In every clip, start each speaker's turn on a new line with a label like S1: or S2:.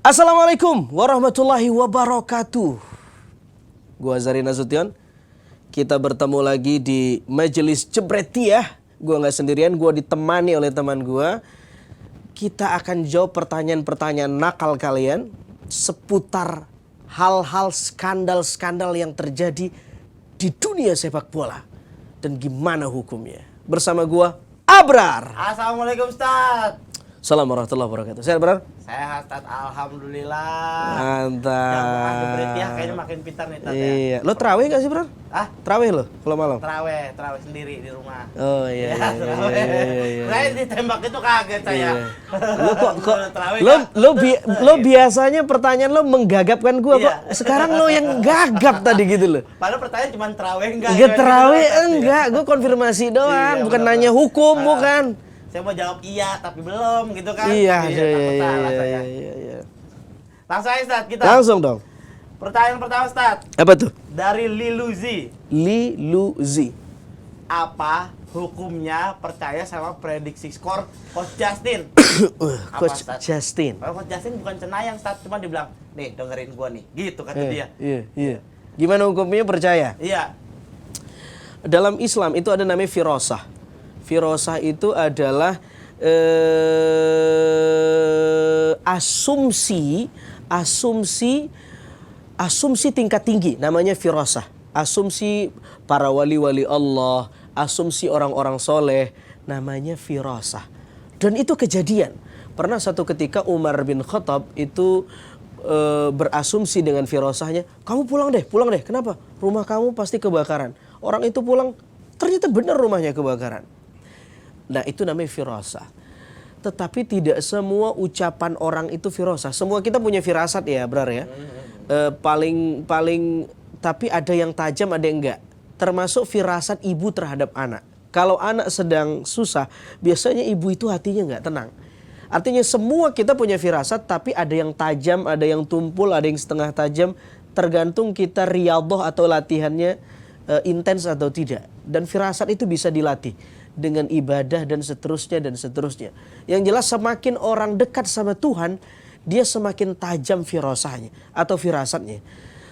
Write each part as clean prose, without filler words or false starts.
S1: Assalamualaikum warahmatullahi wabarakatuh. Gua Azhari Nasution. Kita bertemu lagi di Majelis Jebretiah. Gua nggak sendirian, gua ditemani oleh teman gua. Kita akan jawab pertanyaan-pertanyaan nakal kalian seputar hal-hal skandal-skandal yang terjadi di dunia sepak bola dan gimana hukumnya. Bersama gua Abrar.
S2: Assalamualaikum Ustaz.
S1: Assalamualaikum warahmatullahi wabarakatuh. Sehat Abrar?
S2: Sehat Ustaz, alhamdulillah.
S1: Mantap.
S2: Yang Jebretiah kayaknya makin pintar nih Ustaz.
S1: Iya. Lo terawih gak sih Bro?
S2: Ah?
S1: Terawih lo kalau malam?
S2: Terawih sendiri di rumah.
S1: Oh iya.
S2: Ya,
S1: Iya.
S2: Saya ditembak itu kaget saya.
S1: Iya. Lo kok
S2: Terawih,
S1: lo biasanya pertanyaan lo menggagapkan gua
S2: Iya.
S1: kok sekarang lo yang gagap tadi gitu lo.
S2: Padahal pertanyaan cuma terawih enggak?
S1: Enggak terawih enggak, gua konfirmasi doang,
S2: Iya,
S1: bukan
S2: benar.
S1: nanya hukum bukan.
S2: Saya mau jawab iya tapi belum gitu kan.
S1: Iya,
S2: takut salah saya.
S1: iya.
S2: Langsung aja Ustaz, kita.
S1: Langsung dong.
S2: Pertanyaan pertama Ustaz.
S1: Apa tuh?
S2: Dari Liluzi.
S1: Liluzi.
S2: Apa hukumnya percaya sama prediksi skor Coach Justin?
S1: Coach
S2: Ustaz?
S1: Justin.
S2: Kalau Coach Justin bukan cenayang, Ustaz, cuma dibilang, "Nih, dengerin gua nih." Gitu kata dia.
S1: Iya. Gimana hukumnya percaya?
S2: Iya.
S1: Dalam Islam itu ada namanya firasah. Firasah itu adalah asumsi tingkat tinggi, namanya firasah. Asumsi para wali-wali Allah, asumsi orang-orang soleh, namanya firasah. Dan itu kejadian. Pernah satu ketika Umar bin Khattab itu berasumsi dengan firasahnya, kamu pulang deh. Kenapa? Rumah kamu pasti kebakaran. Orang itu pulang, ternyata benar rumahnya kebakaran. Nah itu namanya firasah. Tetapi tidak semua ucapan orang itu firasah. Semua kita punya firasat ya, Brar ya. Paling tapi ada yang tajam, ada yang enggak. Termasuk firasat ibu terhadap anak. Kalau anak sedang susah, biasanya ibu itu hatinya enggak tenang. Artinya semua kita punya firasat, tapi ada yang tajam, ada yang tumpul, ada yang setengah tajam. Tergantung kita riyadhah atau latihannya intens atau tidak. Dan firasat itu bisa dilatih dengan ibadah dan seterusnya. Yang jelas semakin orang dekat sama Tuhan, dia semakin tajam firasahnya atau firasatnya.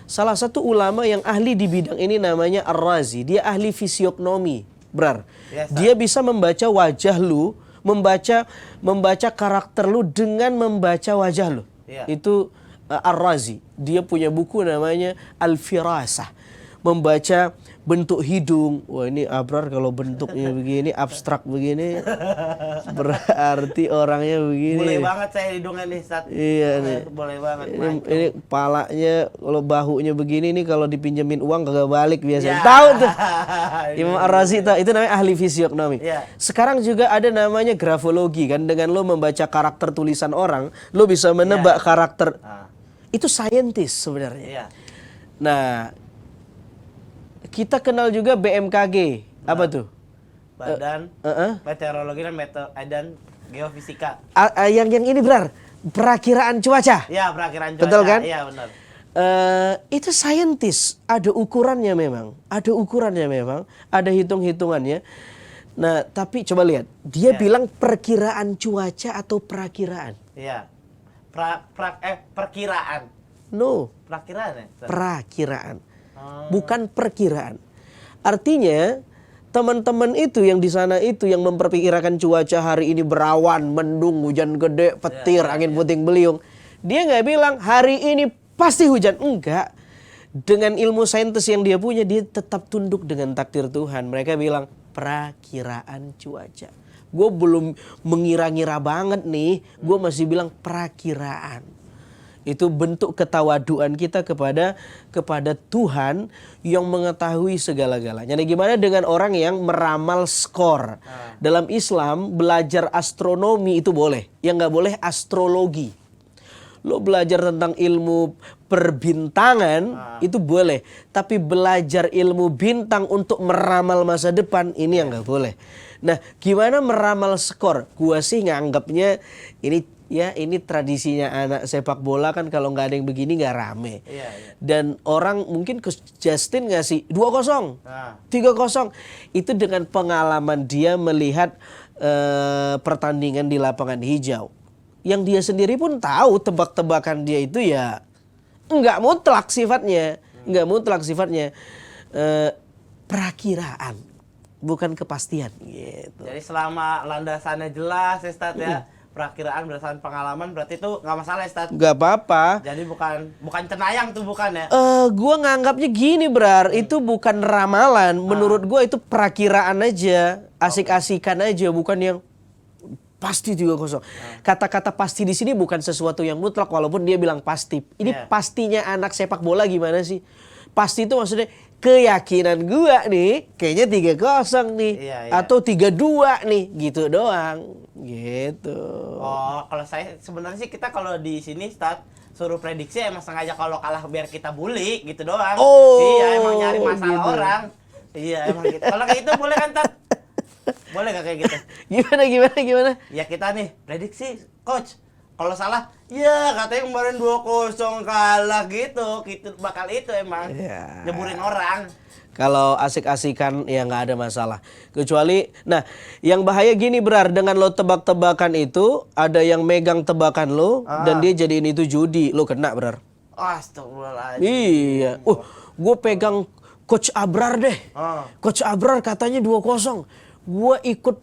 S1: Salah satu ulama yang ahli di bidang ini namanya Ar-Razi. Dia ahli fisiognomi, Brar.
S2: Yes,
S1: dia bisa membaca wajah lu, membaca karakter lu dengan membaca wajah lu.
S2: Yeah.
S1: Itu Ar-Razi. Dia punya buku namanya Al-Firasah. Membaca bentuk hidung. Wah ini Abrar kalau bentuknya begini, abstrak begini, berarti orangnya begini.
S2: Boleh banget saya hidungnya nih, Ustaz.
S1: Iya nih.
S2: Boleh banget.
S1: Ini palanya, kalau bahunya begini nih kalau dipinjemin uang kagak balik biasanya.
S2: Ya.
S1: Tahu tuh. Imam Ar-Razi itu namanya ahli fisiognomi.
S2: Ya.
S1: Sekarang juga ada namanya grafologi kan, dengan lo membaca karakter tulisan orang, lo bisa menebak karakter. Itu saintis sebenarnya.
S2: Iya.
S1: Nah, kita kenal juga BMKG. Apa tuh?
S2: Badan Meteorologi dan Geofisika.
S1: Yang ini Brar, perakiraan cuaca.
S2: Iya, perakiraan cuaca.
S1: Betul kan?
S2: Iya, benar.
S1: Itu saintis, ada ukurannya memang, ada hitung-hitungannya. Nah, tapi coba lihat, dia bilang perkiraan cuaca atau perakiraan?
S2: Iya. Perkiraan.
S1: No,
S2: Perakiraan ya?
S1: perakiraan. Bukan perkiraan. Artinya teman-teman itu yang di sana itu yang memperkirakan cuaca hari ini berawan, mendung, hujan gede, petir, angin puting beliung. Dia nggak bilang hari ini pasti hujan, enggak. Dengan ilmu saintis yang dia punya, dia tetap tunduk dengan takdir Tuhan. Mereka bilang perakiraan cuaca. Gue belum mengira-ngira banget nih, gue masih bilang perakiraan. Itu bentuk ketawaduan kita kepada Tuhan yang mengetahui segala-galanya. Nah, gimana dengan orang yang meramal skor? Dalam Islam belajar astronomi itu boleh, yang nggak boleh astrologi. Lo belajar tentang ilmu perbintangan itu boleh, tapi belajar ilmu bintang untuk meramal masa depan ini yang nggak boleh. Nah, gimana meramal skor? Gua sih nganggapnya ini tradisinya anak sepak bola kan, kalau nggak ada yang begini nggak rame.
S2: Iya.
S1: Dan orang mungkin ke Justin ngasih 2-0, 3-0. Itu dengan pengalaman dia melihat pertandingan di lapangan hijau. yang dia sendiri pun tahu tebak-tebakan dia itu ya nggak mutlak sifatnya, nggak mutlak sifatnya. Perakiraan, bukan kepastian gitu.
S2: Jadi selama landasannya jelas ya Ustaz ya, perakiraan berdasarkan pengalaman berarti itu nggak masalah ya Ustaz.
S1: Nggak apa-apa.
S2: Jadi bukan cenayang tuh bukan ya?
S1: Gua nganggapnya gini itu bukan ramalan. Menurut gua itu perakiraan aja, asik-asikan aja, bukan yang pasti 3-0. Kata-kata pasti di sini bukan sesuatu yang mutlak walaupun dia bilang pasti. Ini pastinya anak sepak bola gimana sih? Pasti itu maksudnya keyakinan gua nih kayaknya 3-0 nih atau 3-2 nih gitu doang gitu.
S2: Oh, kalau saya sebenarnya sih kita kalau di sini Ustaz suruh prediksi emang sengaja kalau kalah biar kita bully gitu doang. Iya, emang nyari masalah
S1: gitu.
S2: orang. Iya, emang gitu. Kalau kayak gitu boleh kan, Tat? Boleh gak kayak gitu?
S1: Gimana?
S2: Ya kita nih prediksi coach. Kalau salah, ya katanya kemarin 2-0 kalah gitu. Gitu bakal itu emang. Nyeburin orang.
S1: Kalau asik-asikan ya nggak ada masalah. Kecuali, nah yang bahaya gini dengan lo tebak-tebakan itu, ada yang megang tebakan lo dan dia jadiin itu judi, lo kena
S2: Astagfirullahaladzim.
S1: Iya. Gue pegang Coach Abrar deh. Coach Abrar katanya 2-0. Gue ikut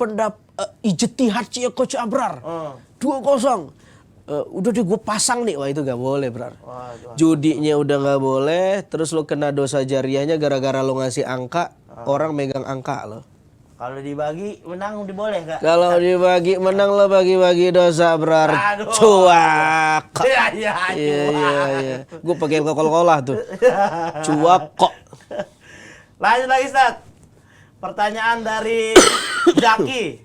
S1: ijtihad Coach Abrar. 2-0. Udah deh gue pasang nih. Wah itu gak boleh judinya udah gak boleh. Terus lo kena dosa jariahnya gara-gara lo ngasih angka. Orang megang angka lo.
S2: Kalau dibagi menang diboleh gak?
S1: Kalau dibagi menang lo bagi-bagi dosa cuak. Iya. Gue pakai kol-kolah tuh. Cuak kok.
S2: Lanjut lagi Ustaz. Pertanyaan dari Zaki.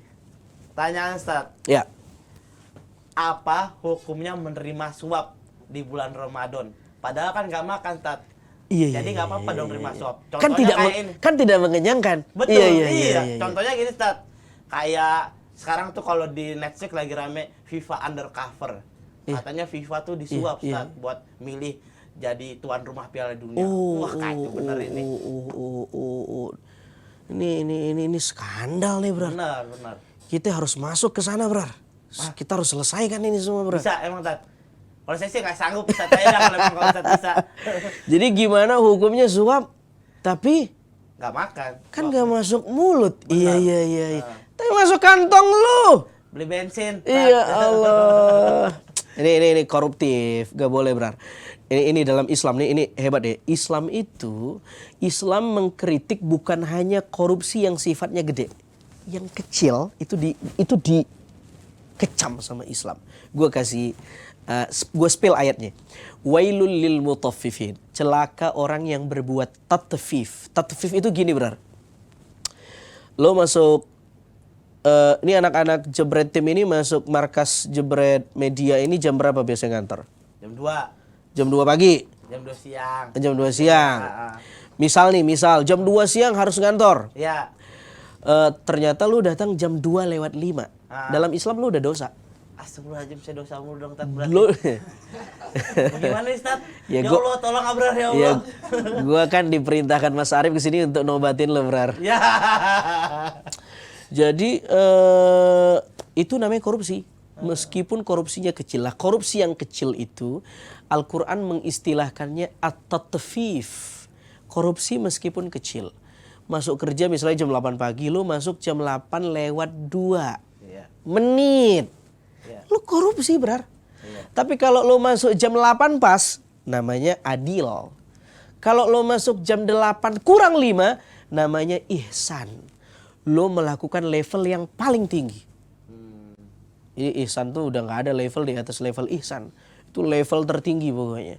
S2: Pertanyaan Ustaz.
S1: Ya.
S2: Apa hukumnya menerima suap di bulan Ramadan? Padahal kan gak makan, Tat.
S1: Iya.
S2: Jadi nggak apa-apa dong terima suap.
S1: Kan tidak mengenyangkan.
S2: Betul. Iya. Contohnya gini, Tat. Kayak sekarang tuh kalau di Netflix lagi rame FIFA Undercover. Katanya FIFA tuh disuap, Tat, buat milih jadi tuan rumah Piala Dunia. Wah, kacau bener ini.
S1: Ini skandal nih, Bro.
S2: Benar.
S1: Kita harus masuk ke sana, Bro. Kita harus selesaikan ini semua, Bro.
S2: Bisa emang, Tat. Kalau saya sih nggak sanggup, Ustaz. Saya kalau Ustaz bisa.
S1: Jadi gimana hukumnya suap tapi
S2: nggak makan?
S1: Kan nggak masuk mulut. Benar. Iya. Tapi masuk kantong lu.
S2: Beli bensin.
S1: Iya Allah. Ini koruptif, nggak boleh, Bro. Ini dalam Islam nih, ini hebat deh. Islam mengkritik bukan hanya korupsi yang sifatnya gede, yang kecil itu dikecam sama Islam. Gue spill ayatnya. Wailul lil mutaffifin. Celaka orang yang berbuat tatfif. Tatfif itu gini, Bro. Lo masuk ini anak-anak jebret tim ini masuk markas jebret media ini jam berapa biasanya ngantor?
S2: Jam 2.
S1: Jam 2 pagi.
S2: Jam 2 siang.
S1: Jam 2 siang. Misal jam 2 siang harus ngantor.
S2: Iya.
S1: Ternyata lu datang jam 2:05. Dalam Islam lu udah dosa.
S2: Astagfirullahaladzim, saya dosa mulu dong, Tat. Bagaimana nih, Tat? Ya Allah, tolong Abrar ya Allah.
S1: Gua kan diperintahkan Mas Arif kesini untuk nobatin lo, Brar.
S2: Ya.
S1: Jadi itu namanya korupsi. Meskipun korupsinya kecil lah. Korupsi yang kecil itu Al-Quran mengistilahkannya at-tatfif. Korupsi meskipun kecil. Masuk kerja misalnya jam 8 pagi, lu masuk jam 8:02 menit. Lu korupsi, Brar. Tapi kalau lu masuk jam 8 pas, namanya adil. Kalau lu masuk jam 8 kurang 5, namanya ihsan. Lu melakukan level yang paling tinggi. Jadi ihsan tuh udah gak ada level di atas level ihsan. Itu level tertinggi pokoknya.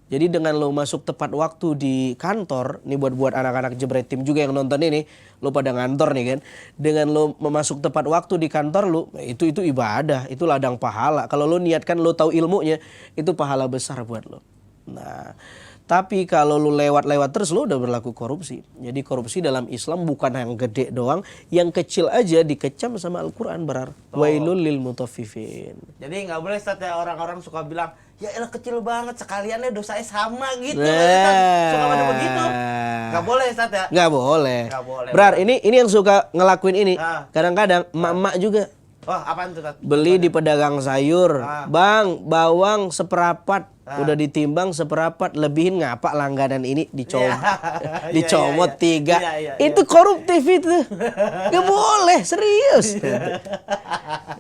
S1: Jadi dengan lo masuk tepat waktu di kantor, nih buat anak-anak jebret tim juga yang nonton ini, lo pada ngantor nih kan. Dengan lo masuk tepat waktu di kantor lo, itu ibadah, itu ladang pahala. Kalau lo niatkan lo tahu ilmunya, itu pahala besar buat lo. Nah, tapi kalau lo lewat-lewat terus lo udah berlaku korupsi. Jadi korupsi dalam Islam bukan yang gede doang, yang kecil aja dikecam sama Al-Quran berar. Wailul lil mutaffifin.
S2: Jadi nggak boleh Ustaz ya, orang-orang suka bilang, ya elah kecil banget, sekaliannya dosanya sama gitu. Suka pada begitu. Nggak boleh Ustaz ya?
S1: Nggak boleh. Berar, ini yang suka ngelakuin ini. Kadang-kadang emak-emak juga.
S2: Wah, apaan tuh, Tat?
S1: Beli di pedagang sayur. Bang, bawang seperapat. Udah ditimbang seperapat, lebihin ngapa langganan ini dicomot 3. Itu koruptif itu. Gak boleh, serius.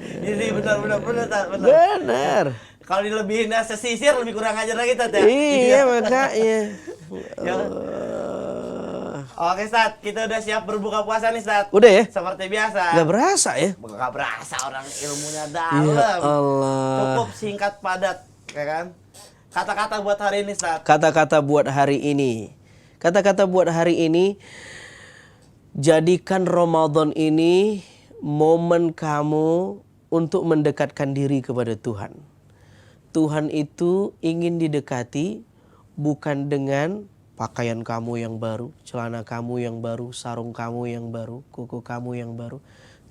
S2: Ini benar, Tat.
S1: Benar.
S2: Kalau dilebihin sesisir lebih kurang ajar lagi, Tat, ya?
S1: Iya, makanya.
S2: Oke, Stat, kita udah siap berbuka puasa nih, Stat.
S1: Udah ya?
S2: Seperti biasa.
S1: Gak berasa ya?
S2: Gak berasa, orang ilmunya dalam.
S1: Ya Allah.
S2: Cukup singkat padat, ya kan? Kata-kata buat hari ini, Stat.
S1: Kata-kata buat hari ini. Kata-kata buat hari ini, jadikan Ramadan ini momen kamu untuk mendekatkan diri kepada Tuhan. Tuhan itu ingin didekati bukan dengan pakaian kamu yang baru, celana kamu yang baru, sarung kamu yang baru, kuku kamu yang baru.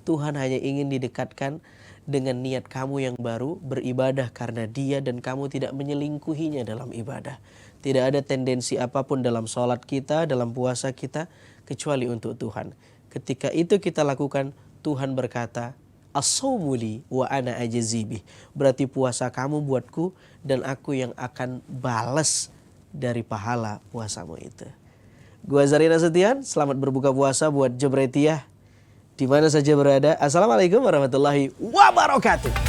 S1: Tuhan hanya ingin didekatkan dengan niat kamu yang baru, beribadah karena Dia dan kamu tidak menyelingkuhinya dalam ibadah. Tidak ada tendensi apapun dalam sholat kita, dalam puasa kita, kecuali untuk Tuhan. Ketika itu kita lakukan, Tuhan berkata, as-sawmu li wa ana ajzibih. Berarti puasa kamu buatku dan aku yang akan balas dari pahala puasamu itu. Gua Zarina Setian, selamat berbuka puasa buat Jobretiah di mana saja berada. Assalamualaikum warahmatullahi wabarakatuh.